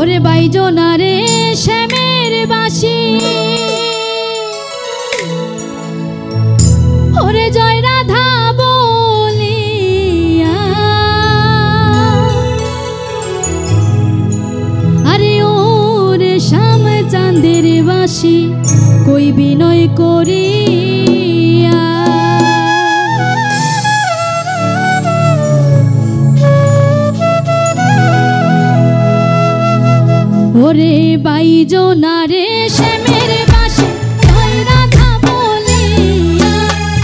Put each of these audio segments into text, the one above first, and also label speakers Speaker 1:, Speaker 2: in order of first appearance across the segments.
Speaker 1: ওরে বাইজনা রে শ্যামের বাঁশি, ওরে জয় রাধা বলিয়া, আরে ওরে শ্যাম চাঁদের বাঁশি কই বিনয় করিয়া। ওরে বাইজনা রে শ্যামের বাঁশি জয় রাধা বলিয়া,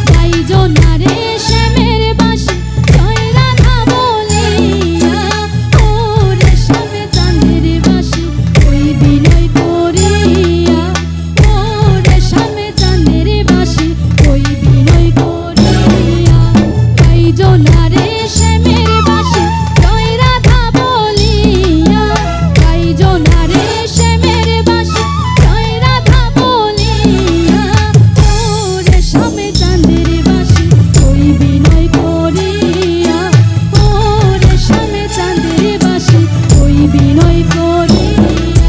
Speaker 1: বাইজনা রে শ্যামের বাঁশি জয় রাধা বলিয়া, ওরে শ্যাম চাঁদের বাঁশি কই বিনয় করিয়া, ওরে শ্যাম চাঁদের বাঁশি কই বিনয় করিয়া। বাইজনা রে শ্যামের বাঁশি জয় রাধা বলিয়া, বাইজনা রে শ্যামের বাঁশি জয় রাধা বলিয়া, ওরে শ্যাম চাঁদের বাঁশি কই বিনয় করিয়া, ওরে শ্যাম চাঁদের বাঁশি কই বিনয় করিয়া।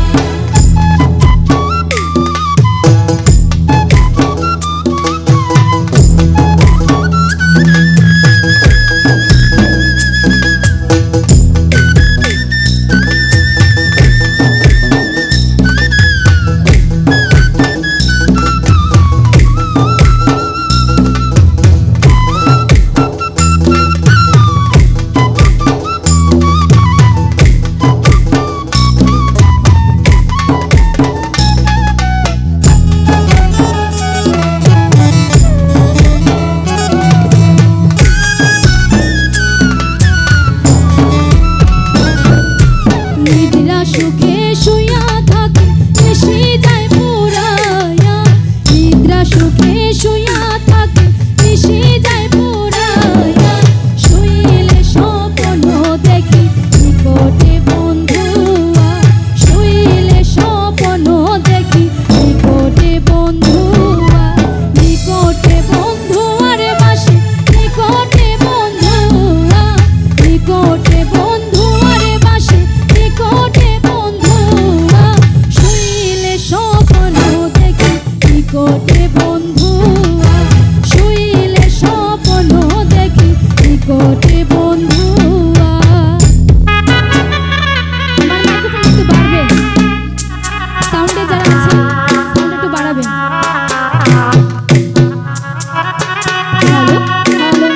Speaker 1: নিদ্রা সুখে শুইয়া থাকে নিশি যায় পুরায়া, নিদ্রা সুখে শুইয়া থাকে নিশি যায় পুরায়া, শুইলে স্বপ্ন দেখি নিকটে বন্ধুয়া, শুইলে স্বপ্ন দেখি নিকটে বন্ধুয়া, নিকটে বন্ধুয়ার বাঁশি নিকটে বন্ধুয়া, নিকটে বন্ধুয়ার বাঁশি নিকটে বন্ধুয়া, শুইলে স্বপ্ন দেখি নিকটে বন্ধুয়া, শুইলে স্বপ্ন দেখি নিকটে বন্ধুয়া। আমার মাইক্রোফোন একটু বাড়বে, সাউন্ডে যারা আছে সাউন্ড একটু বাড়াবেন। Hello hello.